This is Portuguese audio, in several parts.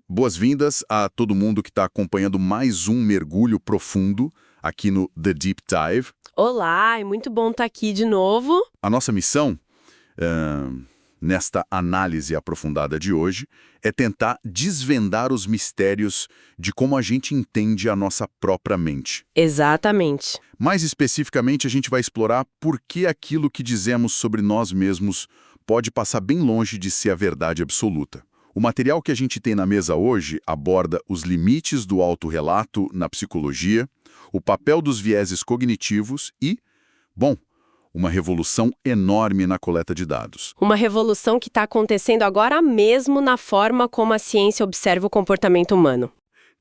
Boas-vindas a todo mundo que está acompanhando mais um mergulho profundo aqui no The Deep Dive. Olá, é muito bom estar aqui de novo. A nossa missão, nesta análise aprofundada de hoje, é tentar desvendar os mistérios de como a gente entende a nossa própria mente. Exatamente. Mais especificamente, a gente vai explorar por que aquilo que dizemos sobre nós mesmos pode passar bem longe de ser a verdade absoluta. O material que a gente tem na mesa hoje aborda os limites do autorrelato na psicologia, o papel dos vieses cognitivos e, bom, uma revolução enorme na coleta de dados. Uma revolução que está acontecendo agora mesmo na forma como a ciência observa o comportamento humano.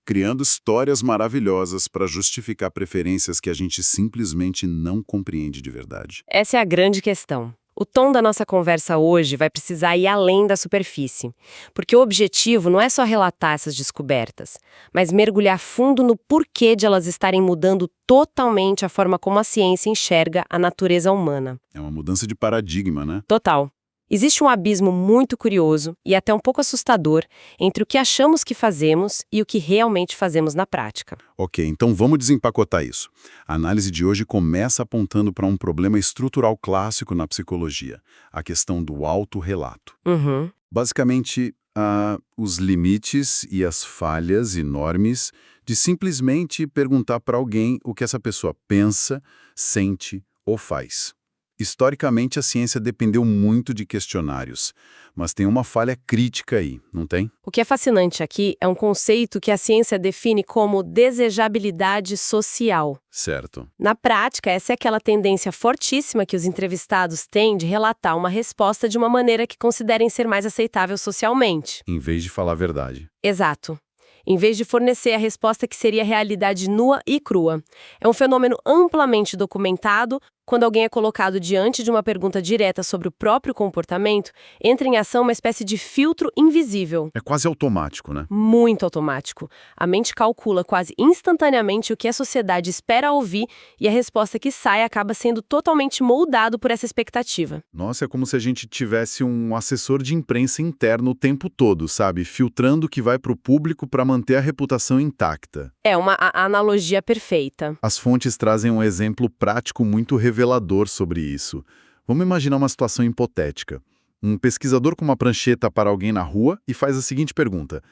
Criando histórias maravilhosas para justificar preferências que a gente simplesmente não compreende de verdade. Essa é a grande questão. O tom da nossa conversa hoje vai precisar ir além da superfície, porque o objetivo não é só relatar essas descobertas, mas mergulhar fundo no porquê de elas estarem mudando totalmente a forma como a ciência enxerga a natureza humana. É uma mudança de paradigma, né? Total. Existe um abismo muito curioso e até um pouco assustador entre o que achamos que fazemos e o que realmente fazemos na prática. Ok, então vamos desempacotar isso. A análise de hoje começa apontando para um problema estrutural clássico na psicologia, a questão do autorrelato. Basicamente, os limites e as falhas enormes de simplesmente perguntar para alguém o que essa pessoa pensa, sente ou faz. Historicamente, a ciência dependeu muito de questionários, mas tem uma falha crítica aí, não tem? O que é fascinante aqui é um conceito que a ciência define como desejabilidade social. Certo. Na prática, essa é aquela tendência fortíssima que os entrevistados têm de relatar uma resposta de uma maneira que considerem ser mais aceitável socialmente. Em vez de falar a verdade. Exato. Em vez de fornecer a resposta que seria a realidade nua e crua. É um fenômeno amplamente documentado. Quando alguém é colocado diante de uma pergunta direta sobre o próprio comportamento, entra em ação uma espécie de filtro invisível. É quase automático, né? Muito automático. A mente calcula quase instantaneamente o que a sociedade espera ouvir e a resposta que sai acaba sendo totalmente moldado por essa expectativa. Nossa, é como se a gente tivesse um assessor de imprensa interno o tempo todo, sabe? Filtrando o que vai para o público para manter a reputação intacta. É uma analogia perfeita. As fontes trazem um exemplo prático muito revelador sobre isso. Vamos imaginar uma situação hipotética. Um pesquisador com uma prancheta para alguém na rua e faz a seguinte pergunta.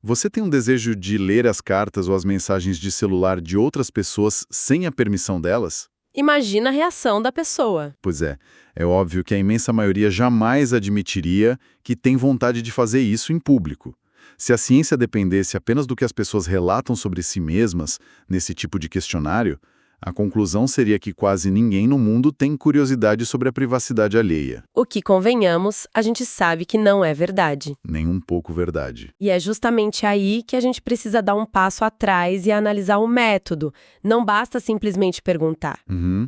Você tem um desejo de ler as cartas ou as mensagens de celular de outras pessoas sem a permissão delas? Imagina a reação da pessoa. Pois é óbvio que a imensa maioria jamais admitiria que tem vontade de fazer isso em público. Se a ciência dependesse apenas do que as pessoas relatam sobre si mesmas, nesse tipo de questionário, a conclusão seria que quase ninguém no mundo tem curiosidade sobre a privacidade alheia. O que, convenhamos, a gente sabe que não é verdade. Nem um pouco verdade. E é justamente aí que a gente precisa dar um passo atrás e analisar o método. Não basta simplesmente perguntar.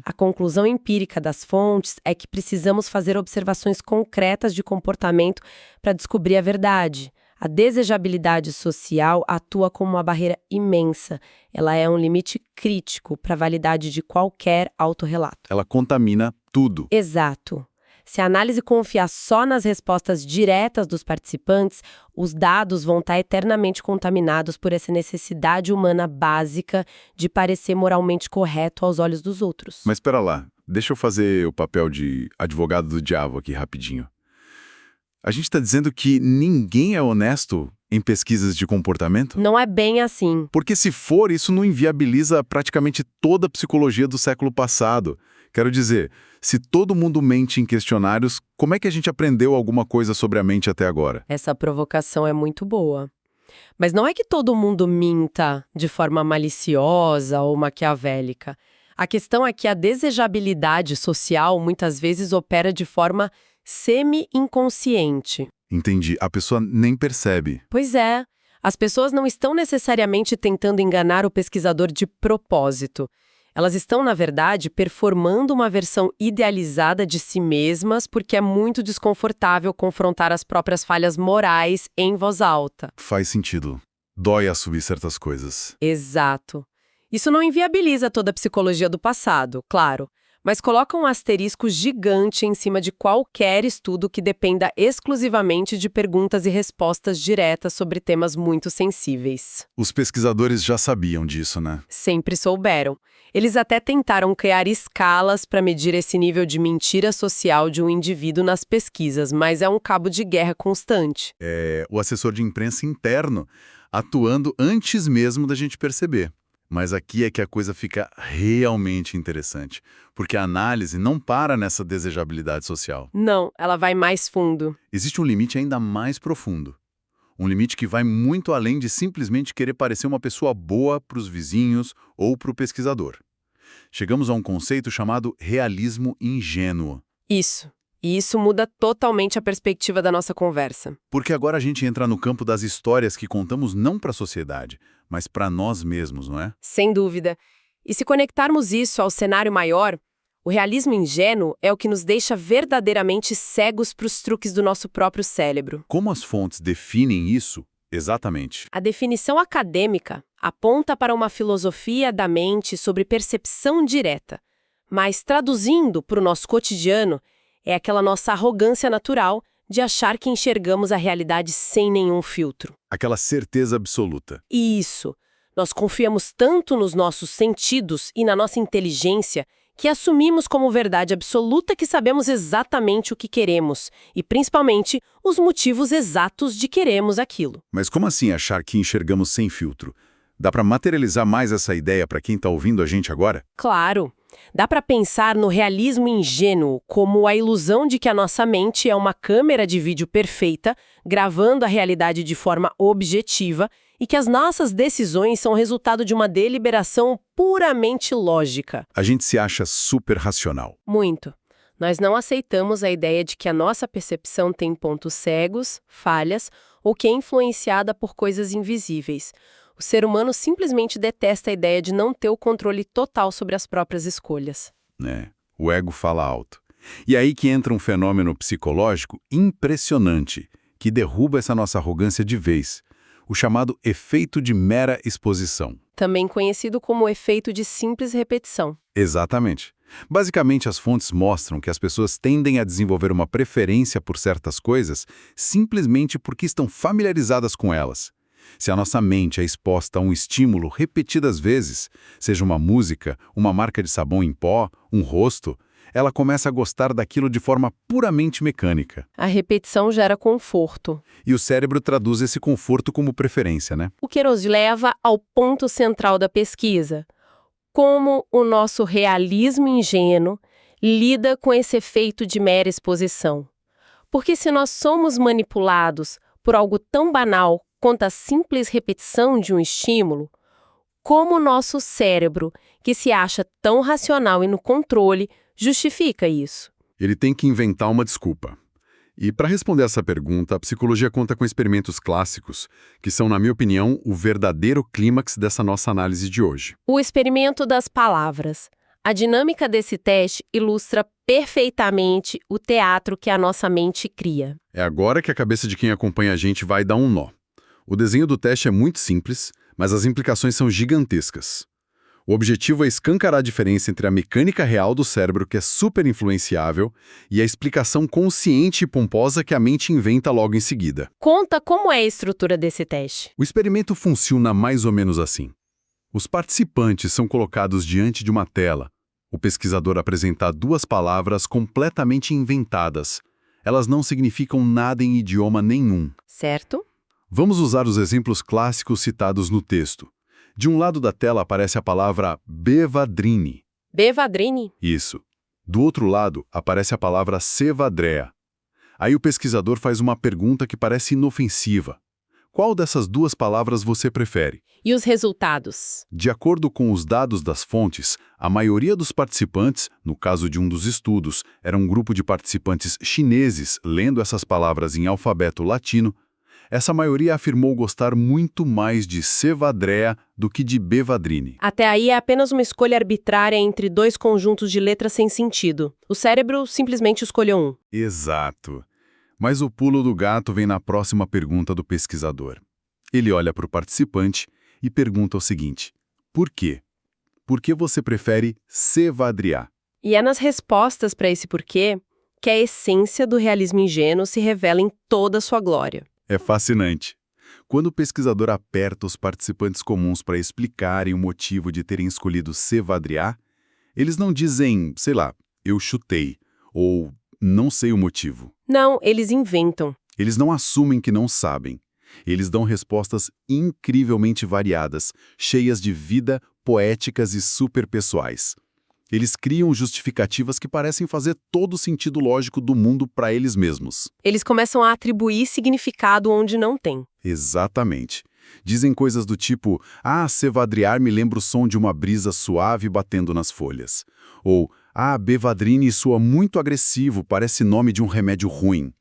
A conclusão empírica das fontes é que precisamos fazer observações concretas de comportamento para descobrir a verdade. A desejabilidade social atua como uma barreira imensa. Ela é um limite crítico para a validade de qualquer autorrelato. Ela contamina tudo. Exato. Se a análise confiar só nas respostas diretas dos participantes, os dados vão estar eternamente contaminados por essa necessidade humana básica de parecer moralmente correto aos olhos dos outros. Mas espera lá, deixa eu fazer o papel de advogado do diabo aqui rapidinho. A gente está dizendo que ninguém é honesto em pesquisas de comportamento? Não é bem assim. Porque se for, isso não inviabiliza praticamente toda a psicologia do século passado. Quero dizer, se todo mundo mente em questionários, como é que a gente aprendeu alguma coisa sobre a mente até agora? Essa provocação é muito boa. Mas não é que todo mundo minta de forma maliciosa ou maquiavélica. A questão é que a desejabilidade social muitas vezes opera de forma semi-inconsciente. Entendi. A pessoa nem percebe. Pois é. As pessoas não estão necessariamente tentando enganar o pesquisador de propósito. Elas estão, na verdade, performando uma versão idealizada de si mesmas porque é muito desconfortável confrontar as próprias falhas morais em voz alta. Faz sentido. Dói assumir certas coisas. Exato. Isso não inviabiliza toda a psicologia do passado, claro. mas coloca um asterisco gigante em cima de qualquer estudo que dependa exclusivamente de perguntas e respostas diretas sobre temas muito sensíveis. Os pesquisadores já sabiam disso, né? Sempre souberam. Eles até tentaram criar escalas para medir esse nível de mentira social de um indivíduo nas pesquisas, mas é um cabo de guerra constante. É o assessor de imprensa interno atuando antes mesmo da gente perceber. Mas aqui é que a coisa fica realmente interessante, porque a análise não para nessa desejabilidade social. Não, ela vai mais fundo. Existe um limite ainda mais profundo. Um limite que vai muito além de simplesmente querer parecer uma pessoa boa para os vizinhos ou para o pesquisador. Chegamos a um conceito chamado realismo ingênuo. Isso. E isso muda totalmente a perspectiva da nossa conversa. Porque agora a gente entra no campo das histórias que contamos não para a sociedade, mas para nós mesmos, não é? Sem dúvida. E se conectarmos isso ao cenário maior, o realismo ingênuo é o que nos deixa verdadeiramente cegos para os truques do nosso próprio cérebro. Como as fontes definem isso exatamente? A definição acadêmica aponta para uma filosofia da mente sobre percepção direta, mas traduzindo para o nosso cotidiano, é aquela nossa arrogância natural de achar que enxergamos a realidade sem nenhum filtro. Aquela certeza absoluta. Isso. Nós confiamos tanto nos nossos sentidos e na nossa inteligência que assumimos como verdade absoluta que sabemos exatamente o que queremos e, principalmente, os motivos exatos de queremos aquilo. Mas como assim achar que enxergamos sem filtro? Dá para materializar mais essa ideia para quem está ouvindo a gente agora? Claro. Dá para pensar no realismo ingênuo como a ilusão de que a nossa mente é uma câmera de vídeo perfeita, gravando a realidade de forma objetiva e que as nossas decisões são resultado de uma deliberação puramente lógica. A gente se acha super racional. Muito. Nós não aceitamos a ideia de que a nossa percepção tem pontos cegos, falhas ou que é influenciada por coisas invisíveis. O ser humano simplesmente detesta a ideia de não ter o controle total sobre as próprias escolhas. O ego fala alto. E aí que entra um fenômeno psicológico impressionante, que derruba essa nossa arrogância de vez. O chamado efeito de mera exposição. Também conhecido como efeito de simples repetição. Exatamente. Basicamente, as fontes mostram que as pessoas tendem a desenvolver uma preferência por certas coisas simplesmente porque estão familiarizadas com elas. Se a nossa mente é exposta a um estímulo repetidas vezes, seja uma música, uma marca de sabão em pó, um rosto, ela começa a gostar daquilo de forma puramente mecânica. A repetição gera conforto. E o cérebro traduz esse conforto como preferência, né? O que nos leva ao ponto central da pesquisa. Como o nosso realismo ingênuo lida com esse efeito de mera exposição. Porque se nós somos manipulados por algo tão banal quanto a simples repetição de um estímulo, como o nosso cérebro, que se acha tão racional e no controle, justifica isso? Ele tem que inventar uma desculpa. E para responder essa pergunta, a psicologia conta com experimentos clássicos, que são, na minha opinião, o verdadeiro clímax dessa nossa análise de hoje. O experimento das palavras. A dinâmica desse teste ilustra perfeitamente o teatro que a nossa mente cria. É agora que a cabeça de quem acompanha a gente vai dar um nó. O desenho do teste é muito simples, mas as implicações são gigantescas. O objetivo é escancarar a diferença entre a mecânica real do cérebro, que é super influenciável, e a explicação consciente e pomposa que a mente inventa logo em seguida. Conta como é a estrutura desse teste. O experimento funciona mais ou menos assim. Os participantes são colocados diante de uma tela. O pesquisador apresenta duas palavras completamente inventadas. Elas não significam nada em idioma nenhum. Certo? Vamos usar os exemplos clássicos citados no texto. De um lado da tela aparece a palavra Bevadrine. Bevadrine? Isso. Do outro lado aparece a palavra Cevadrea. Aí o pesquisador faz uma pergunta que parece inofensiva. Qual dessas duas palavras você prefere? E os resultados? De acordo com os dados das fontes, a maioria dos participantes, no caso de um dos estudos, era um grupo de participantes chineses lendo essas palavras em alfabeto latino. Essa maioria afirmou gostar muito mais de Cevadrea do que de Bevadrine. Até aí é apenas uma escolha arbitrária entre dois conjuntos de letras sem sentido. O cérebro simplesmente escolheu um. Exato. Mas o pulo do gato vem na próxima pergunta do pesquisador. Ele olha para o participante e pergunta o seguinte: por quê? Por que você prefere Cevadrea? E é nas respostas para esse porquê que a essência do realismo ingênuo se revela em toda a sua glória. É fascinante. Quando o pesquisador aperta os participantes comuns para explicarem o motivo de terem escolhido s'évadriar, eles não dizem, sei lá, eu chutei, ou não sei o motivo. Não, eles inventam. Eles não assumem que não sabem. Eles dão respostas incrivelmente variadas, cheias de vida, poéticas e superpessoais. Eles criam justificativas que parecem fazer todo o sentido lógico do mundo para eles mesmos. Eles começam a atribuir significado onde não tem. Exatamente. Dizem coisas do tipo, s'évadriar me lembra o som de uma brisa suave batendo nas folhas. Ou, Bevadrine soa muito agressivo, parece nome de um remédio ruim.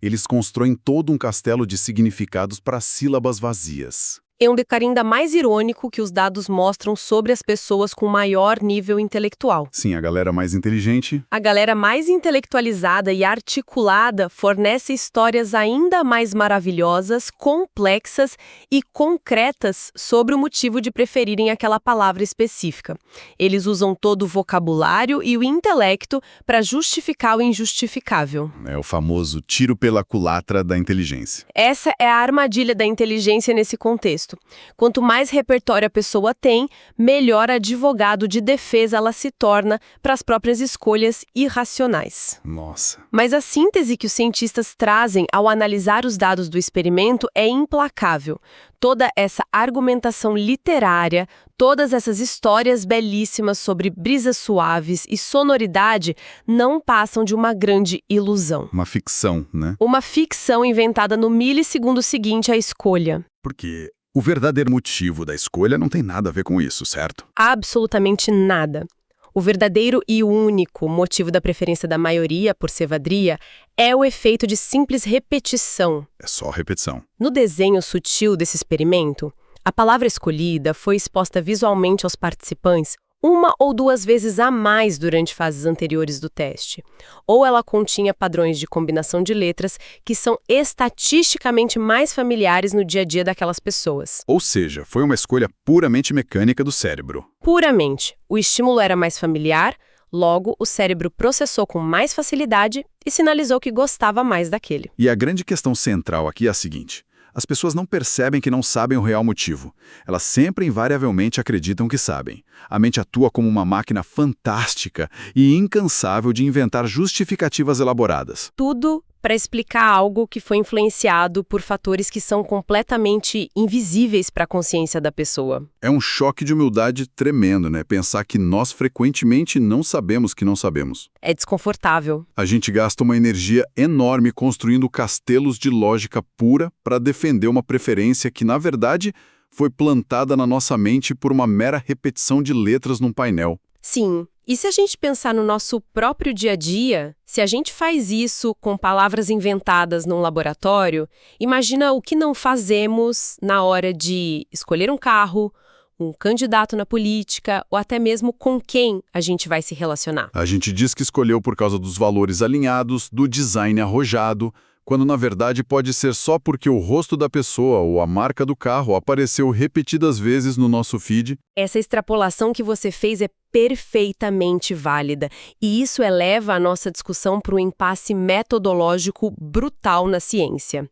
Eles constroem todo um castelo de significados para sílabas vazias. É um detalhe ainda mais irônico que os dados mostram sobre as pessoas com maior nível intelectual. Sim, a galera mais inteligente. A galera mais intelectualizada e articulada fornece histórias ainda mais maravilhosas, complexas e concretas sobre o motivo de preferirem aquela palavra específica. Eles usam todo o vocabulário e o intelecto para justificar o injustificável. É o famoso tiro pela culatra da inteligência. Essa é a armadilha da inteligência nesse contexto. Quanto mais repertório a pessoa tem, melhor advogado de defesa ela se torna para as próprias escolhas irracionais. Nossa. Mas a síntese que os cientistas trazem ao analisar os dados do experimento é implacável. Toda essa argumentação literária, todas essas histórias belíssimas sobre brisas suaves e sonoridade não passam de uma grande ilusão. Uma ficção, né? Uma ficção inventada no milissegundo seguinte à escolha. Porque o verdadeiro motivo da escolha não tem nada a ver com isso, certo? Absolutamente nada. O verdadeiro e único motivo da preferência da maioria por s'évadria é o efeito de simples repetição. É só repetição. No desenho sutil desse experimento, a palavra escolhida foi exposta visualmente aos participantes uma ou duas vezes a mais durante fases anteriores do teste. Ou ela continha padrões de combinação de letras que são estatisticamente mais familiares no dia a dia daquelas pessoas. Ou seja, foi uma escolha puramente mecânica do cérebro. Puramente. O estímulo era mais familiar, logo o cérebro processou com mais facilidade e sinalizou que gostava mais daquele. E a grande questão central aqui é a seguinte: as pessoas não percebem que não sabem o real motivo. Elas sempre invariavelmente acreditam que sabem. A mente atua como uma máquina fantástica e incansável de inventar justificativas elaboradas. Tudo para explicar algo que foi influenciado por fatores que são completamente invisíveis para a consciência da pessoa. É um choque de humildade tremendo, né? Pensar que nós frequentemente não sabemos que não sabemos. É desconfortável. A gente gasta uma energia enorme construindo castelos de lógica pura para defender uma preferência que, na verdade, foi plantada na nossa mente por uma mera repetição de letras num painel. Sim. E se a gente pensar no nosso próprio dia a dia, se a gente faz isso com palavras inventadas num laboratório, imagina o que não fazemos na hora de escolher um carro, um candidato na política ou até mesmo com quem a gente vai se relacionar. A gente diz que escolheu por causa dos valores alinhados, do design arrojado, quando na verdade pode ser só porque o rosto da pessoa ou a marca do carro apareceu repetidas vezes no nosso feed. Essa extrapolação que você fez é perfeitamente válida, e isso eleva a nossa discussão para um impasse metodológico brutal na ciência.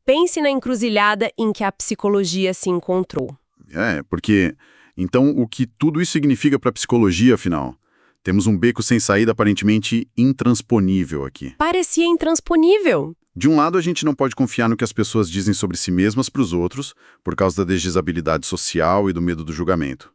Pense na encruzilhada em que a psicologia se encontrou. Porque então o que tudo isso significa para a psicologia, afinal? Temos um beco sem saída aparentemente intransponível aqui. Parecia intransponível. De um lado, a gente não pode confiar no que as pessoas dizem sobre si mesmas para os outros, por causa da desestabilidade social e do medo do julgamento.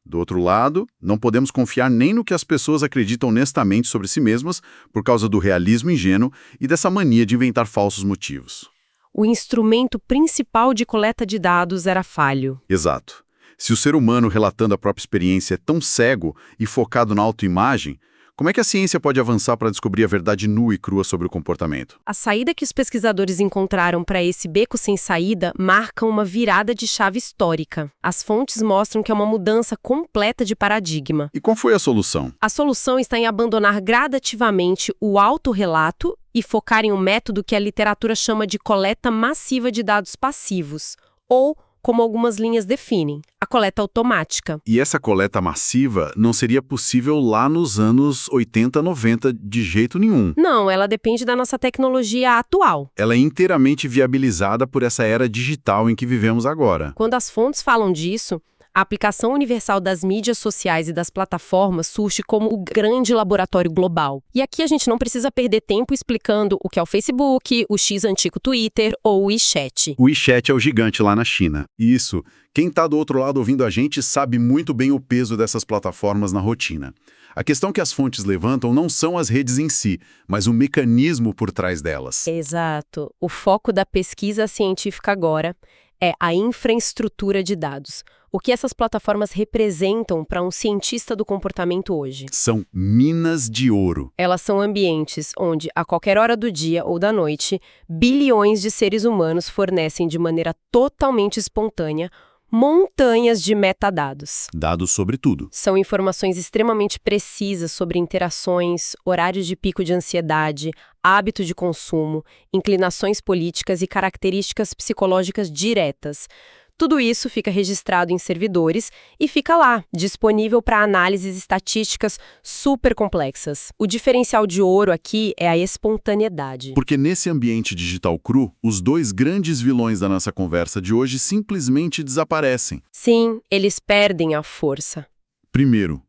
Do outro lado, não podemos confiar nem no que as pessoas acreditam honestamente sobre si mesmas, por causa do realismo ingênuo e dessa mania de inventar falsos motivos. O instrumento principal de coleta de dados era falho. Exato. Se o ser humano relatando a própria experiência é tão cego e focado na autoimagem, como é que a ciência pode avançar para descobrir a verdade nua e crua sobre o comportamento? A saída que os pesquisadores encontraram para esse beco sem saída marca uma virada de chave histórica. As fontes mostram que é uma mudança completa de paradigma. E qual foi a solução? A solução está em abandonar gradativamente o autorrelato e focar em um método que a literatura chama de coleta massiva de dados passivos, ou como algumas linhas definem, a coleta automática. E essa coleta massiva não seria possível lá nos anos 80, 90 de jeito nenhum. Não, ela depende da nossa tecnologia atual. Ela é inteiramente viabilizada por essa era digital em que vivemos agora. Quando as fontes falam disso, a aplicação universal das mídias sociais e das plataformas surge como o grande laboratório global. E aqui a gente não precisa perder tempo explicando o que é o Facebook, o X-antigo Twitter ou o WeChat. O WeChat é o gigante lá na China. Isso, quem está do outro lado ouvindo a gente sabe muito bem o peso dessas plataformas na rotina. A questão que as fontes levantam não são as redes em si, mas o mecanismo por trás delas. Exato. O foco da pesquisa científica agora é a infraestrutura de dados. O que essas plataformas representam para um cientista do comportamento hoje? São minas de ouro. Elas são ambientes onde, a qualquer hora do dia ou da noite, bilhões de seres humanos fornecem de maneira totalmente espontânea montanhas de metadados. Dados sobre tudo. São informações extremamente precisas sobre interações, horários de pico de ansiedade, hábito de consumo, inclinações políticas e características psicológicas diretas. Tudo isso fica registrado em servidores e fica lá, disponível para análises estatísticas super complexas. O diferencial de ouro aqui é a espontaneidade. Porque nesse ambiente digital cru, os dois grandes vilões da nossa conversa de hoje simplesmente desaparecem. Sim, eles perdem a força. Primeiro,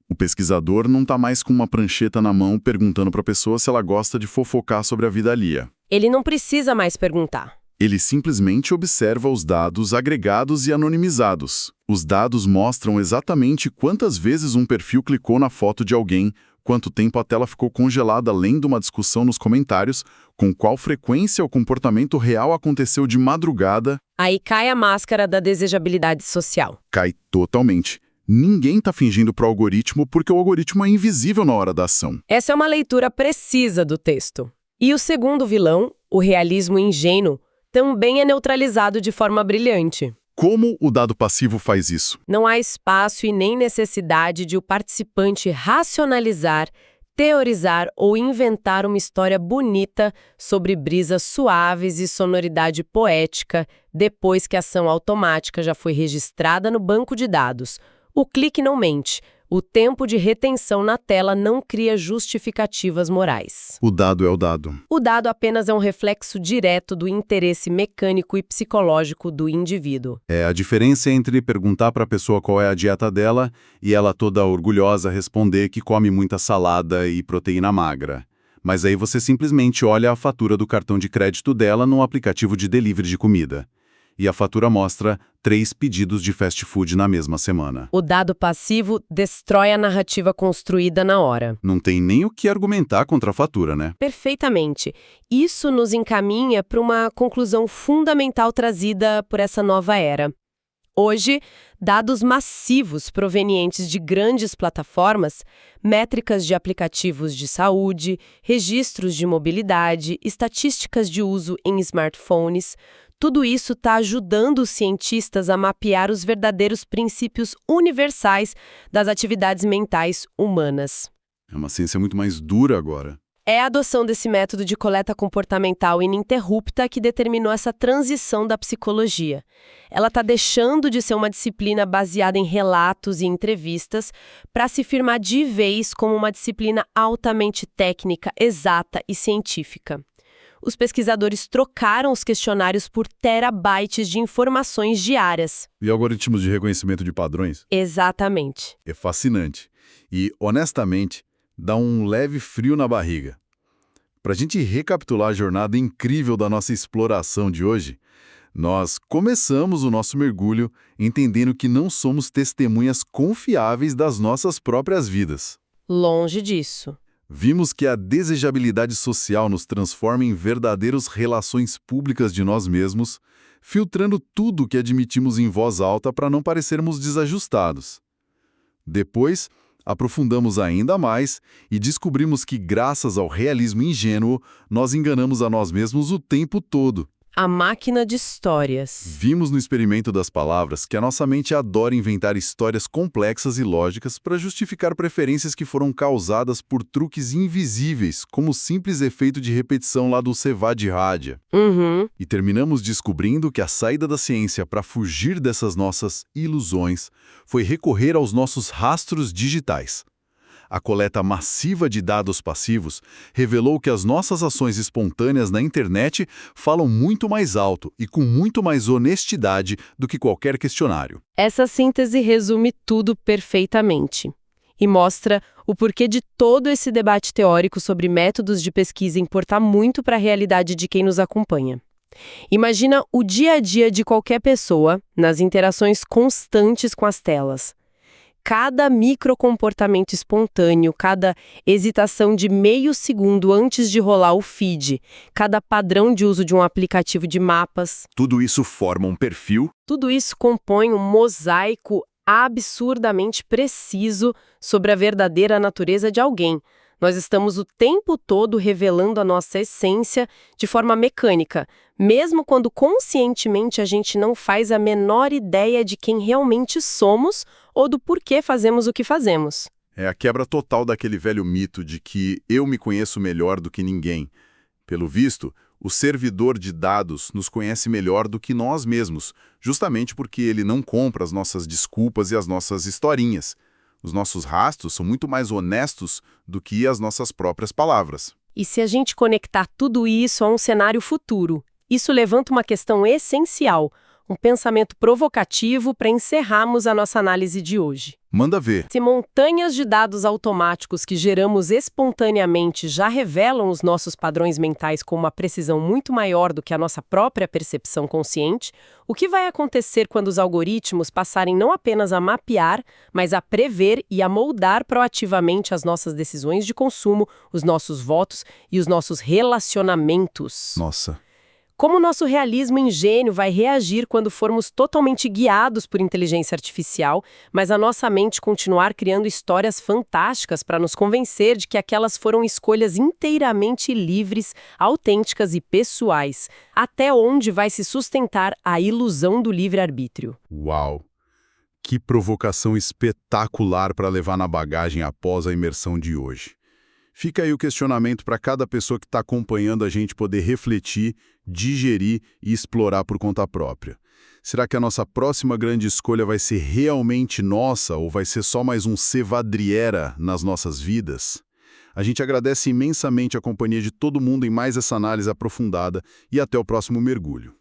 o pesquisador não está mais com uma prancheta na mão perguntando para a pessoa se ela gosta de fofocar sobre a vida alheia. Ele não precisa mais perguntar. Ele simplesmente observa os dados agregados e anonimizados. Os dados mostram exatamente quantas vezes um perfil clicou na foto de alguém, quanto tempo a tela ficou congelada lendo uma discussão nos comentários, com qual frequência o comportamento real aconteceu de madrugada. Aí cai a máscara da desejabilidade social. Cai totalmente. Ninguém está fingindo para o algoritmo porque o algoritmo é invisível na hora da ação. Essa é uma leitura precisa do texto. E o segundo vilão, o realismo ingênuo, também é neutralizado de forma brilhante. Como o dado passivo faz isso? Não há espaço e nem necessidade de o participante racionalizar, teorizar ou inventar uma história bonita sobre brisas suaves e sonoridade poética depois que a ação automática já foi registrada no banco de dados. O clique não mente. O tempo de retenção na tela não cria justificativas morais. O dado é o dado. O dado apenas é um reflexo direto do interesse mecânico e psicológico do indivíduo. É a diferença entre perguntar para a pessoa qual é a dieta dela e ela toda orgulhosa responder que come muita salada e proteína magra. Mas aí você simplesmente olha a fatura do cartão de crédito dela num aplicativo de delivery de comida. E a fatura mostra 3 pedidos de fast food na mesma semana. O dado passivo destrói a narrativa construída na hora. Não tem nem o que argumentar contra a fatura, né? Perfeitamente. Isso nos encaminha para uma conclusão fundamental trazida por essa nova era. Hoje, dados massivos provenientes de grandes plataformas, métricas de aplicativos de saúde, registros de mobilidade, estatísticas de uso em smartphones, tudo isso está ajudando os cientistas a mapear os verdadeiros princípios universais das atividades mentais humanas. É uma ciência muito mais dura agora. É a adoção desse método de coleta comportamental ininterrupta que determinou essa transição da psicologia. Ela está deixando de ser uma disciplina baseada em relatos e entrevistas para se firmar de vez como uma disciplina altamente técnica, exata e científica. Os pesquisadores trocaram os questionários por terabytes de informações diárias. E algoritmos de reconhecimento de padrões? Exatamente. É fascinante. E, honestamente, dá um leve frio na barriga. Para a gente recapitular a jornada incrível da nossa exploração de hoje, nós começamos o nosso mergulho entendendo que não somos testemunhas confiáveis das nossas próprias vidas. Longe disso. Vimos que a desejabilidade social nos transforma em verdadeiras relações públicas de nós mesmos, filtrando tudo que admitimos em voz alta para não parecermos desajustados. Depois, aprofundamos ainda mais e descobrimos que, graças ao realismo ingênuo, nós enganamos a nós mesmos o tempo todo. A máquina de histórias. Vimos no experimento das palavras que a nossa mente adora inventar histórias complexas e lógicas para justificar preferências que foram causadas por truques invisíveis, como o simples efeito de repetição lá do Cevade-Rádia. E terminamos descobrindo que a saída da ciência para fugir dessas nossas ilusões foi recorrer aos nossos rastros digitais. A coleta massiva de dados passivos revelou que as nossas ações espontâneas na internet falam muito mais alto e com muito mais honestidade do que qualquer questionário. Essa síntese resume tudo perfeitamente e mostra o porquê de todo esse debate teórico sobre métodos de pesquisa importar muito para a realidade de quem nos acompanha. Imagina o dia a dia de qualquer pessoa nas interações constantes com as telas. Cada microcomportamento espontâneo, cada hesitação de meio segundo antes de rolar o feed, cada padrão de uso de um aplicativo de mapas. Tudo isso forma um perfil? Tudo isso compõe um mosaico absurdamente preciso sobre a verdadeira natureza de alguém. Nós estamos o tempo todo revelando a nossa essência de forma mecânica, mesmo quando conscientemente a gente não faz a menor ideia de quem realmente somos ou do porquê fazemos o que fazemos. É a quebra total daquele velho mito de que eu me conheço melhor do que ninguém. Pelo visto, o servidor de dados nos conhece melhor do que nós mesmos, justamente porque ele não compra as nossas desculpas e as nossas historinhas. Os nossos rastros são muito mais honestos do que as nossas próprias palavras. E se a gente conectar tudo isso a um cenário futuro? Isso levanta uma questão essencial, um pensamento provocativo para encerrarmos a nossa análise de hoje. Manda ver. Se montanhas de dados automáticos que geramos espontaneamente já revelam os nossos padrões mentais com uma precisão muito maior do que a nossa própria percepção consciente, o que vai acontecer quando os algoritmos passarem não apenas a mapear, mas a prever e a moldar proativamente as nossas decisões de consumo, os nossos votos e os nossos relacionamentos? Nossa. Como o nosso realismo ingênuo vai reagir quando formos totalmente guiados por inteligência artificial, mas a nossa mente continuar criando histórias fantásticas para nos convencer de que aquelas foram escolhas inteiramente livres, autênticas e pessoais? Até onde vai se sustentar a ilusão do livre-arbítrio? Uau! Que provocação espetacular para levar na bagagem após a imersão de hoje. Fica aí o questionamento para cada pessoa que está acompanhando a gente poder refletir, digerir e explorar por conta própria. Será que a nossa próxima grande escolha vai ser realmente nossa ou vai ser só mais um cevadriera nas nossas vidas? A gente agradece imensamente a companhia de todo mundo em mais essa análise aprofundada e até o próximo mergulho.